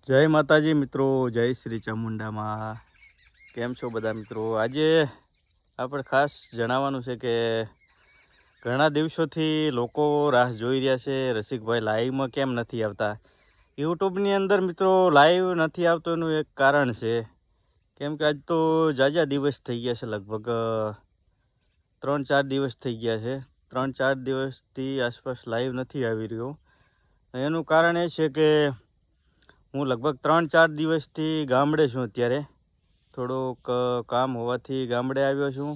જય માતાજી મિત્રો, જય શ્રી ચામુંડામાં. કેમ છો બધા મિત્રો? આજે આપણે ખાસ જણાવવાનું છે કે ઘણા દિવસોથી લોકો રાહ જોઈ રહ્યા છે, રસિકભાઈ લાઈવમાં કેમ નથી આવતા. યુટ્યુબની અંદર મિત્રો લાઈવ નથી આવતો એનું એક કારણ છે, કેમ કે આજ તો જાજા દિવસ થઈ ગયા છે, લગભગ 3-4 દિવસ થઈ ગયા છે. 3-4 દિવસથી આસપાસ લાઈવ નથી આવી રહ્યો. એનું કારણ એ છે કે હું લગભગ 3-4 દિવસથી ગામડે છું. અત્યારે થોડુંક કામ હોવાથી ગામડે આવ્યો છું.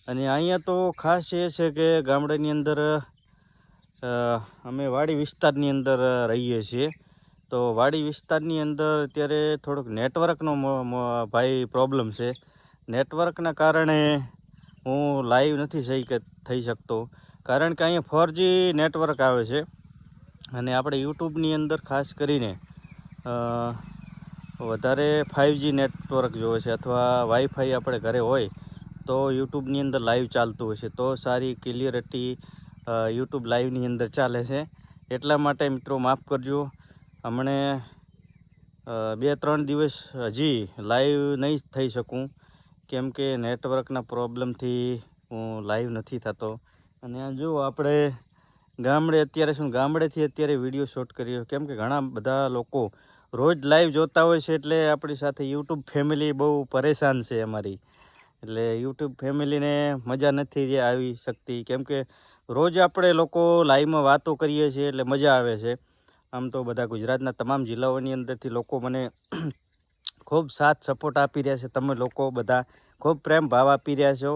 અને અહીંયા તો ખાસ એ છે કે ગામડાની અંદર અમે વાડી વિસ્તારની અંદર રહીએ છીએ. તો વાડી વિસ્તારની અંદર અત્યારે થોડુંક નેટવર્કનો ભાઈ પ્રોબ્લેમ છે. નેટવર્કના કારણે હું લાઈવ નથી થઈ શકતો, કારણ કે અહીંયા 4G નેટવર્ક આવે છે. અને આપણે યુટ્યુબની અંદર ખાસ કરીને વધારે 5G નેટવર્ક જોવે છે, અથવા વાઈફાઈ આપણે ઘરે હોય તો યુટ્યુબની અંદર લાઈવ ચાલતું હોય છે, તો સારી ક્લિયરિટી યુટ્યુબ લાઈવની અંદર ચાલે છે. એટલા માટે મિત્રો માફ કરજો, હમણે 2-3 દિવસ હજી લાઈવ નહીં થઈ શકું, કેમ કે નેટવર્કના પ્રોબ્લેમથી હું લાઈવ નથી થતો. અને જો આપણે ગામડેથી અત્યારે વિડીયો શૂટ કર્યો, કેમ કે ઘણા બધા લોકો રોજ લાઈવ જોતા હોય છે. એટલે આપણી સાથે યુટ્યુબ ફેમિલી બહુ પરેશાન છે અમારી. એટલે યુટ્યુબ ફેમિલીને મજા નથી આવી શકતી, કેમ કે રોજ આપણે લોકો લાઈવમાં વાતો કરીએ છીએ એટલે મજા આવે છે. આમ તો બધા ગુજરાતના તમામ જિલ્લાઓની અંદરથી લોકો મને ખૂબ સાથ સપોર્ટ આપી રહ્યા છે. તમે લોકો બધા ખૂબ પ્રેમ ભાવ આપી રહ્યા છો,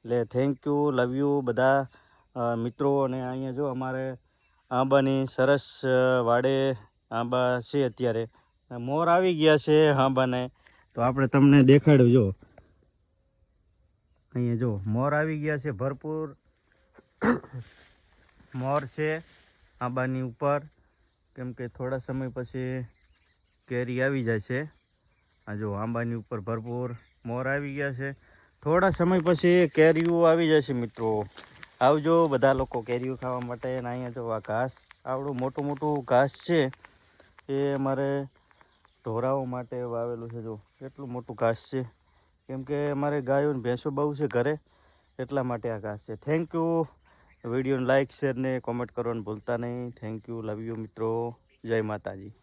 એટલે થેન્ક યુ, લવ યુ બધા મિત્રો. અને અહીંયા જો અમારે આંબાની સરસ વાડે આંબા છે. અત્યારે મોર આવી ગયા છે આંબાને, તો આપણે તમને દેખાડ્યું. જો અહીંયા જો મોર આવી ગયા છે, ભરપૂર મોર છે આંબાની ઉપર, કેમ કે થોડા સમય પછી કેરી આવી જાય છે. આ જો આંબાની ઉપર ભરપૂર મોર આવી ગયા છે. થોડા સમય પછી કેરીઓ આવી જશે મિત્રો. આવજો બધા લોકો કેરીઓ ખાવા માટે. અને અહીંયા જો આ ઘાસ, આવડું મોટું મોટું ઘાસ છે, એ અમારે ઢોરાઓ માટે વાવેલું છે. જો કેટલું મોટું ઘાસ છે, કેમ કે અમારે ગાયો અને ભેંસો બહુ છે ઘરે, એટલા માટે આ ઘાસ છે. Thank you. વિડીયોને લાઇક, શેર ને કોમેન્ટ કરવાનું ભૂલતા નહીં. થેન્ક યુ, લવ યુ મિત્રો. જય માતાજી.